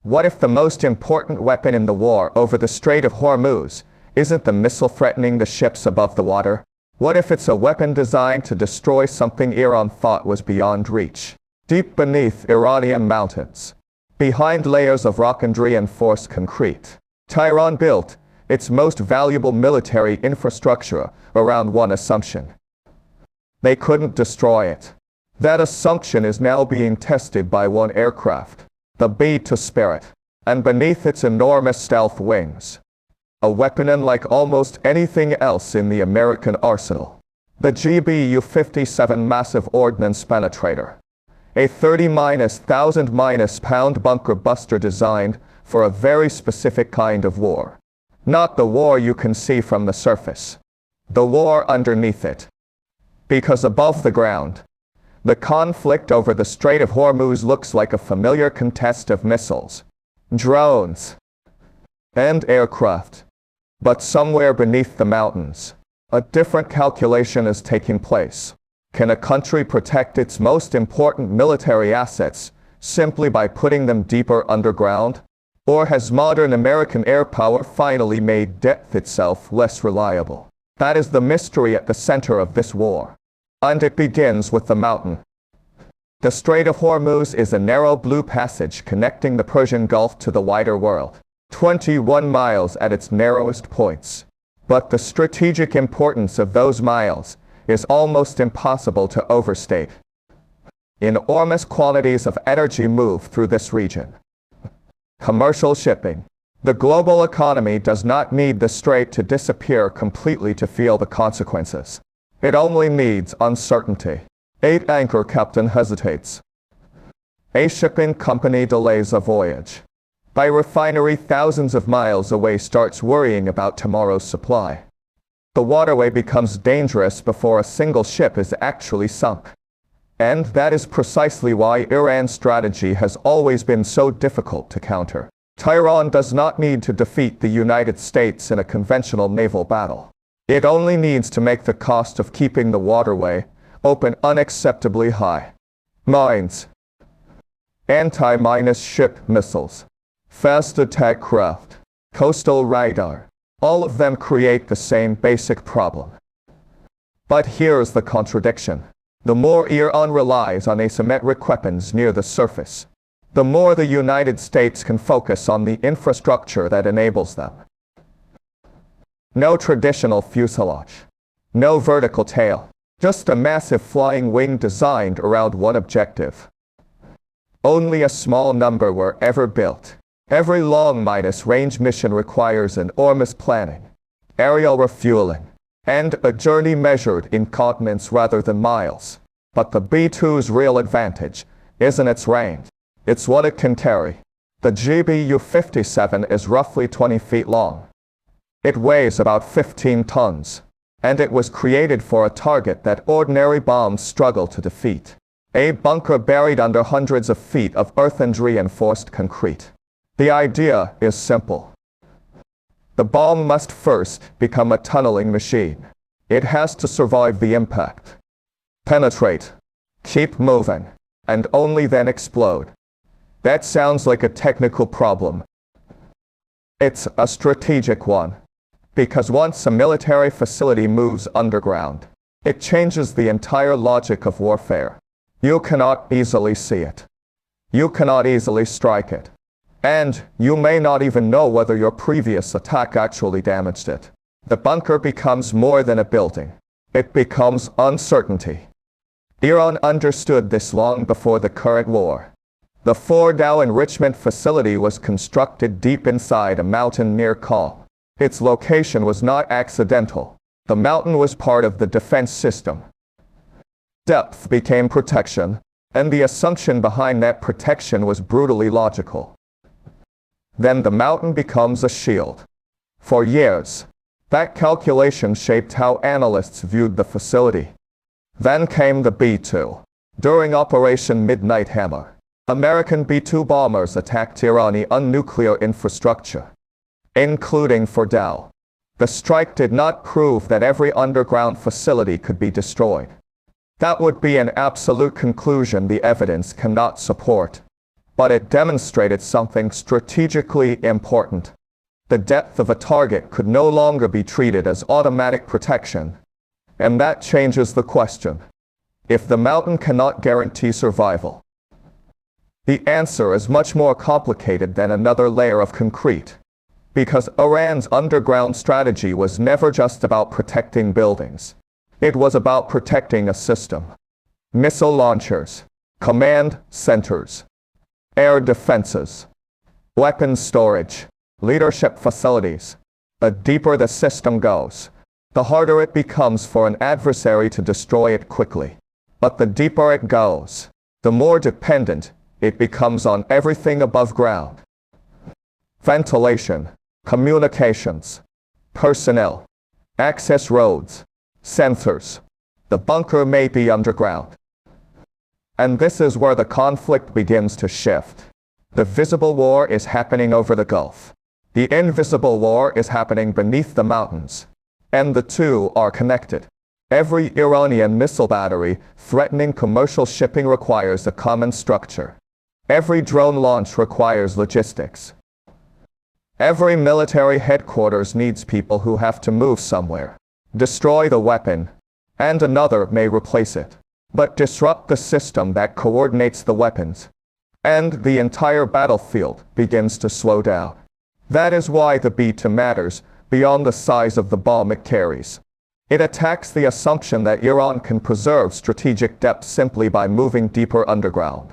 What if the most important weapon in the war over the Strait of Hormuz isn't the missile threatening the ships above the water? What if it's a weapon designed to destroy something Iran thought was beyond reach? Deep beneath Iranian mountains, behind layers of rock and reinforced concrete, Tehran built its most valuable military infrastructure around one assumption: they couldn't destroy it. That assumption is now being tested by one aircraft, the B-2 Spirit, and beneath its enormous stealth wings, a weapon unlike almost anything else in the American arsenal, the GBU-57 Massive Ordnance Penetrator, a 30,000-pound bunker buster designed for a very specific kind of war. Not the war you can see from the surface, the war underneath it. Because above the ground, the conflict over the Strait of Hormuz looks like a familiar contest of missiles, drones, and aircraft. But somewhere beneath the mountains, a different calculation is taking place. Can a country protect its most important military assets simply by putting them deeper underground? Or has modern American air power finally made depth itself less reliable? That is the mystery at the center of this war. And it begins with the mountain. The Strait of Hormuz is a narrow blue passage connecting the Persian Gulf to the wider world, 21 miles at its narrowest points. But the strategic importance of those miles is almost impossible to overstate. Enormous quantities of energy move through this region. Commercial shipping. The global economy does not need the strait to disappear completely to feel the consequences. It only needs uncertainty. A anchor captain hesitates. A shipping company delays a voyage. A refinery thousands of miles away starts worrying about tomorrow's supply. The waterway becomes dangerous before a single ship is actually sunk. And that is precisely why Iran's strategy has always been so difficult to counter. Tehran does not need to defeat the United States in a conventional naval battle. It only needs to make the cost of keeping the waterway open unacceptably high. Mines, anti-mine ship missiles, fast attack craft, coastal radar, all of them create the same basic problem. But here's the contradiction. The more Iran relies on asymmetric weapons near the surface, the more the United States can focus on the infrastructure that enables them. No traditional fuselage, no vertical tail, just a massive flying wing designed around one objective. Only a small number were ever built. Every long-range mission requires enormous planning, aerial refueling, and a journey measured in continents rather than miles. But the B-2's real advantage isn't its range, it's what it can carry. The GBU-57 is roughly 20 feet long. It weighs about 15 tons, and it was created for a target that ordinary bombs struggle to defeat. A bunker buried under hundreds of feet of earth and reinforced concrete. The idea is simple. The bomb must first become a tunneling machine. It has to survive the impact, penetrate, keep moving, and only then explode. That sounds like a technical problem. It's a strategic one. Because once a military facility moves underground, it changes the entire logic of warfare. You cannot easily see it. You cannot easily strike it. And you may not even know whether your previous attack actually damaged it. The bunker becomes more than a building. It becomes uncertainty. Iran understood this long before the current war. The Fordow enrichment facility was constructed deep inside a mountain near Qom. Its location was not accidental. The mountain was part of the defense system. Depth became protection, and the assumption behind that protection was brutally logical. Then the mountain becomes a shield. For years, that calculation shaped how analysts viewed the facility. Then came the B-2. During Operation Midnight Hammer, American B-2 bombers attacked Iranian nuclear infrastructure, including Fordow. The strike did not prove that every underground facility could be destroyed. That would be an absolute conclusion the evidence cannot support. But it demonstrated something strategically important. The depth of a target could no longer be treated as automatic protection. And that changes the question. If the mountain cannot guarantee survival, the answer is much more complicated than another layer of concrete. Because Iran's underground strategy was never just about protecting buildings. It was about protecting a system. Missile launchers, command centers, air defenses, weapons storage, leadership facilities. The deeper the system goes, the harder it becomes for an adversary to destroy it quickly. But the deeper it goes, the more dependent it becomes on everything above ground. Ventilation, communications, personnel, access roads, sensors. The bunker may be underground. And this is where the conflict begins to shift. The visible war is happening over the Gulf. The invisible war is happening beneath the mountains. And the two are connected. Every Iranian missile battery threatening commercial shipping requires a common structure. Every drone launch requires logistics. Every military headquarters needs people who have to move somewhere, destroy the weapon, and another may replace it, but disrupt the system that coordinates the weapons, and the entire battlefield begins to slow down. That is why the B2 matters beyond the size of the bomb it carries. It attacks the assumption that Iran can preserve strategic depth simply by moving deeper underground.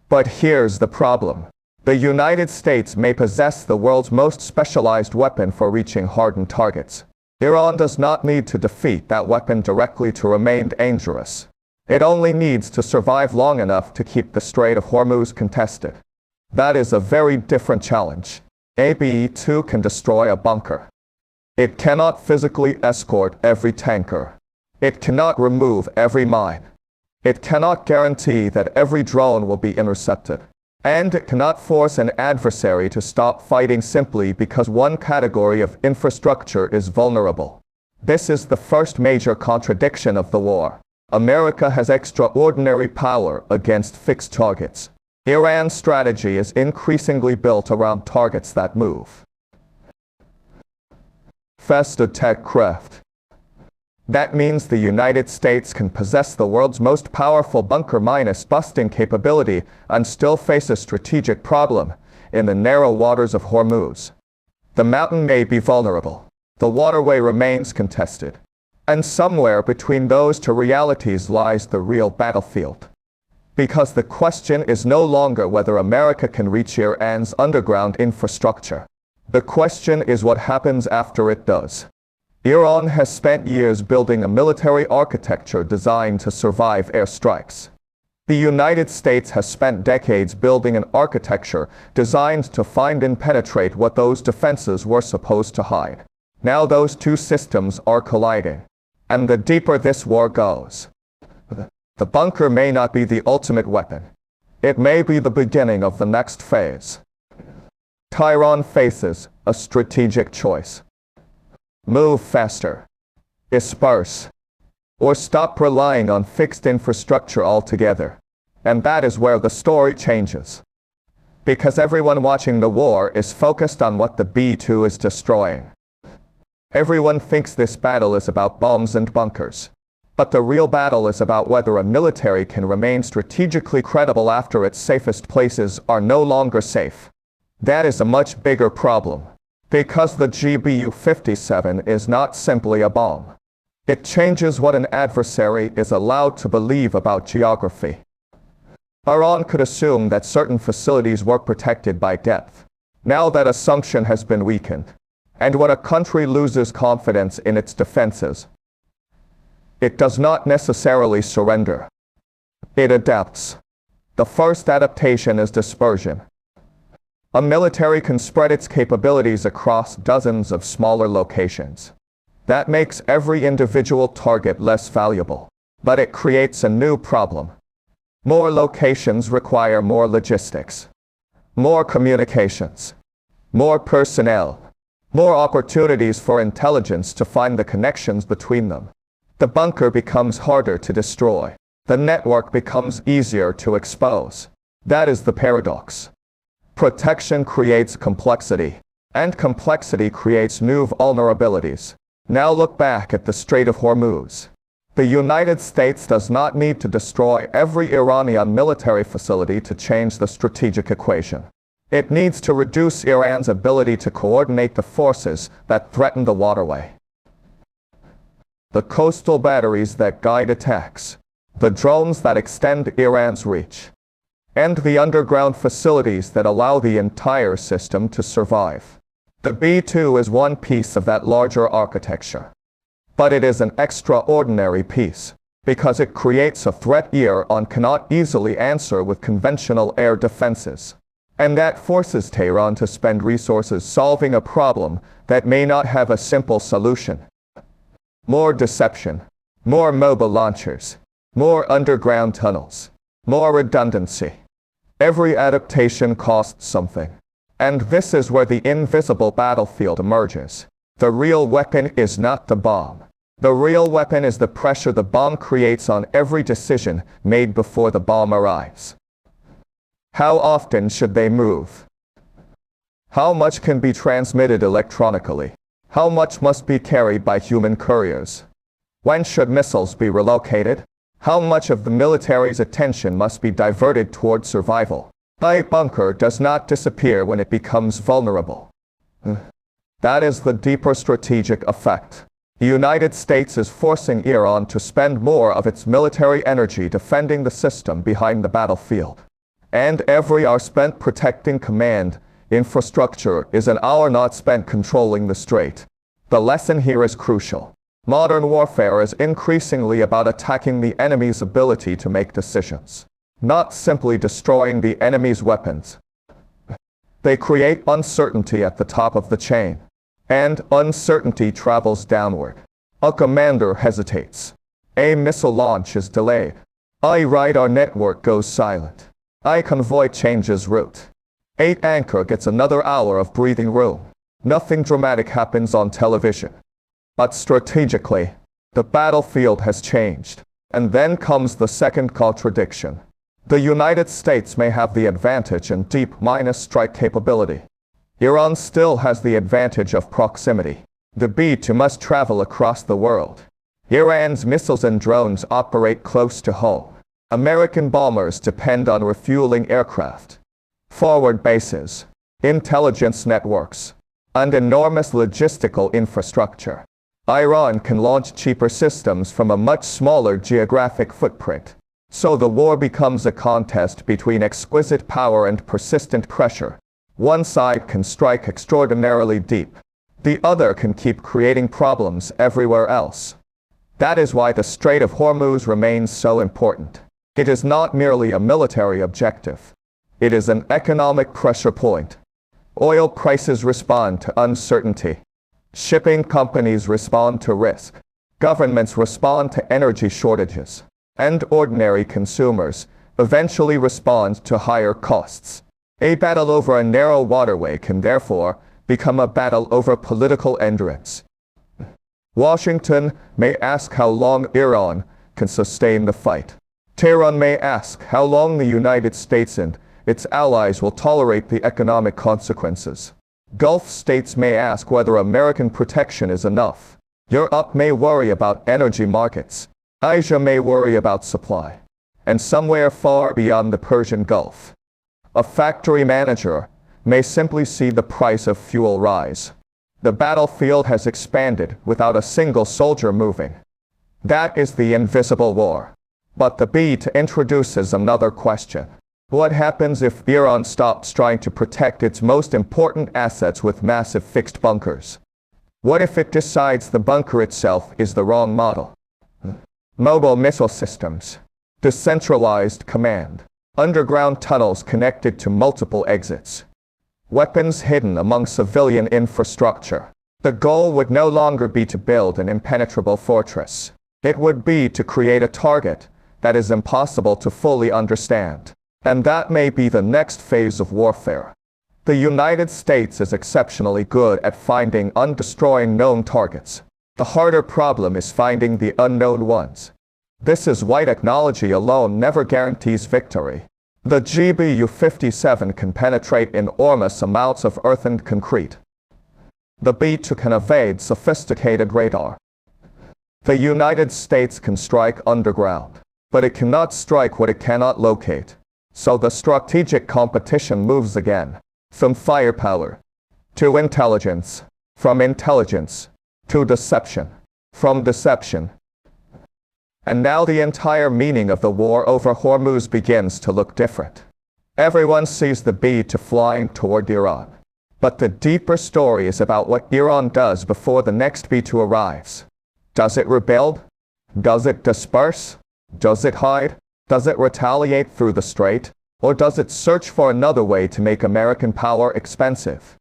But here's the problem. The United States may possess the world's most specialized weapon for reaching hardened targets. Iran does not need to defeat that weapon directly to remain dangerous. It only needs to survive long enough to keep the Strait of Hormuz contested. That is a very different challenge. A B-2 can destroy a bunker. It cannot physically escort every tanker. It cannot remove every mine. It cannot guarantee that every drone will be intercepted. And it cannot force an adversary to stop fighting simply because one category of infrastructure is vulnerable. This is the first major contradiction of the war. America has extraordinary power against fixed targets. Iran's strategy is increasingly built around targets that move. Fast attack craft. That means the United States can possess the world's most powerful bunker-busting capability and still face a strategic problem in the narrow waters of Hormuz. The mountain may be vulnerable. The waterway remains contested. And somewhere between those two realities lies the real battlefield. Because the question is no longer whether America can reach Iran's underground infrastructure. The question is what happens after it does. Iran has spent years building a military architecture designed to survive airstrikes. The United States has spent decades building an architecture designed to find and penetrate what those defenses were supposed to hide. Now those two systems are colliding. And the deeper this war goes, the bunker may not be the ultimate weapon. It may be the beginning of the next phase. Tehran faces a strategic choice. Move faster, disperse, or stop relying on fixed infrastructure altogether. And that is where the story changes. Because everyone watching the war is focused on what the B-2 is destroying. Everyone thinks this battle is about bombs and bunkers. But the real battle is about whether a military can remain strategically credible after its safest places are no longer safe. That is a much bigger problem. Because the GBU-57 is not simply a bomb. It changes what an adversary is allowed to believe about geography. Iran could assume that certain facilities were protected by depth. Now that assumption has been weakened. And when a country loses confidence in its defenses, it does not necessarily surrender. It adapts. The first adaptation is dispersion. A military can spread its capabilities across dozens of smaller locations. That makes every individual target less valuable. But it creates a new problem. More locations require more logistics, more communications, more personnel, more opportunities for intelligence to find the connections between them. The bunker becomes harder to destroy. The network becomes easier to expose. That is the paradox. Protection creates complexity, and complexity creates new vulnerabilities. Now look back at the Strait of Hormuz. The United States does not need to destroy every Iranian military facility to change the strategic equation. It needs to reduce Iran's ability to coordinate the forces that threaten the waterway. The coastal batteries that guide attacks, the drones that extend Iran's reach, and the underground facilities that allow the entire system to survive. The B-2 is one piece of that larger architecture. But it is an extraordinary piece, because it creates a threat Iran cannot easily answer with conventional air defenses. And that forces Tehran to spend resources solving a problem that may not have a simple solution. More deception, more mobile launchers, more underground tunnels, more redundancy. Every adaptation costs something. And this is where the invisible battlefield emerges. The real weapon is not the bomb. The real weapon is the pressure the bomb creates on every decision made before the bomb arrives. How often should they move? How much can be transmitted electronically? How much must be carried by human couriers? When should missiles be relocated? How much of the military's attention must be diverted toward survival? A bunker does not disappear when it becomes vulnerable. That is the deeper strategic effect. The United States is forcing Iran to spend more of its military energy defending the system behind the battlefield. And every hour spent protecting command infrastructure is an hour not spent controlling the strait. The lesson here is crucial. Modern warfare is increasingly about attacking the enemy's ability to make decisions, not simply destroying the enemy's weapons. They create uncertainty at the top of the chain, and uncertainty travels downward. A commander hesitates. A missile launch is delayed. A radar network goes silent. A convoy changes route. A anchor gets another hour of breathing room. Nothing dramatic happens on television. But strategically, the battlefield has changed. And then comes the second contradiction. The United States may have the advantage in deep-minus strike capability. Iran still has the advantage of proximity. The B-2 must travel across the world. Iran's missiles and drones operate close to home. American bombers depend on refueling aircraft, forward bases, intelligence networks, and enormous logistical infrastructure. Iran can launch cheaper systems from a much smaller geographic footprint. So the war becomes a contest between exquisite power and persistent pressure. One side can strike extraordinarily deep. The other can keep creating problems everywhere else. That is why the Strait of Hormuz remains so important. It is not merely a military objective. It is an economic pressure point. Oil prices respond to uncertainty. Shipping companies respond to risk. Governments respond to energy shortages. And ordinary consumers eventually respond to higher costs. A battle over a narrow waterway can therefore become a battle over political endurance. Washington may ask how long Iran can sustain the fight. Tehran may ask how long the United States and its allies will tolerate the economic consequences. Gulf states may ask whether American protection is enough. Europe may worry about energy markets. Asia may worry about supply. And somewhere far beyond the Persian Gulf, a factory manager may simply see the price of fuel rise. The battlefield has expanded without a single soldier moving. That is the invisible war. But the B-2 introduces another question. What happens if Iran stops trying to protect its most important assets with massive fixed bunkers? What if it decides the bunker itself is the wrong model? Mobile missile systems, decentralized command, underground tunnels connected to multiple exits, weapons hidden among civilian infrastructure. The goal would no longer be to build an impenetrable fortress. It would be to create a target that is impossible to fully understand. And that may be the next phase of warfare. The United States is exceptionally good at finding and destroying known targets. The harder problem is finding the unknown ones. This is why technology alone never guarantees victory. The GBU-57 can penetrate enormous amounts of earth and concrete. The B-2 can evade sophisticated radar. The United States can strike underground, but it cannot strike what it cannot locate. So the strategic competition moves again, from firepower to intelligence, from intelligence to deception, from deception. And now the entire meaning of the war over Hormuz begins to look different. Everyone sees the B-2 flying toward Iran. But the deeper story is about what Iran does before the next B-2 arrives. Does it rebuild? Does it disperse? Does it hide? Does it retaliate through the strait? Or does it search for another way to make American power expensive?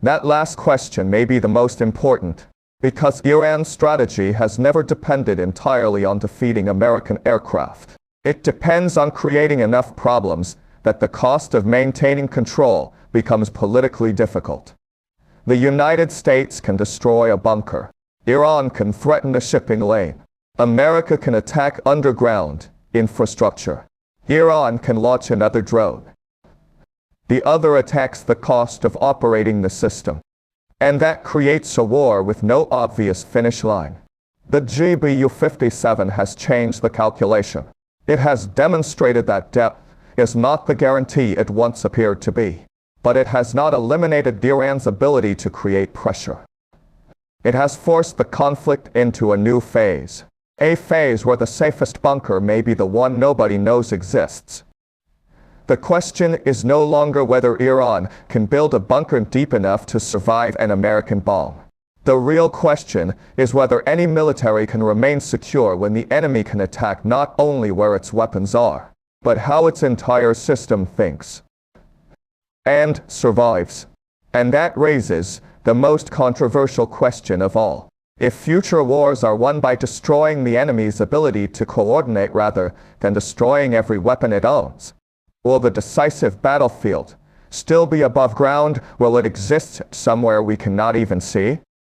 That last question may be the most important, because Iran's strategy has never depended entirely on defeating American aircraft. It depends on creating enough problems that the cost of maintaining control becomes politically difficult. The United States can destroy a bunker. Iran can threaten a shipping lane. America can attack underground infrastructure. Iran can launch another drone. The other attacks the cost of operating the system. And that creates a war with no obvious finish line. The GBU-57 has changed the calculation. It has demonstrated that depth is not the guarantee it once appeared to be. But it has not eliminated Iran's ability to create pressure. It has forced the conflict into a new phase. A phase where the safest bunker may be the one nobody knows exists. The question is no longer whether Iran can build a bunker deep enough to survive an American bomb. The real question is whether any military can remain secure when the enemy can attack not only where its weapons are, but how its entire system thinks and survives. And that raises the most controversial question of all. If future wars are won by destroying the enemy's ability to coordinate rather than destroying every weapon it owns, will the decisive battlefield still be above ground? Will it exist somewhere we cannot even see?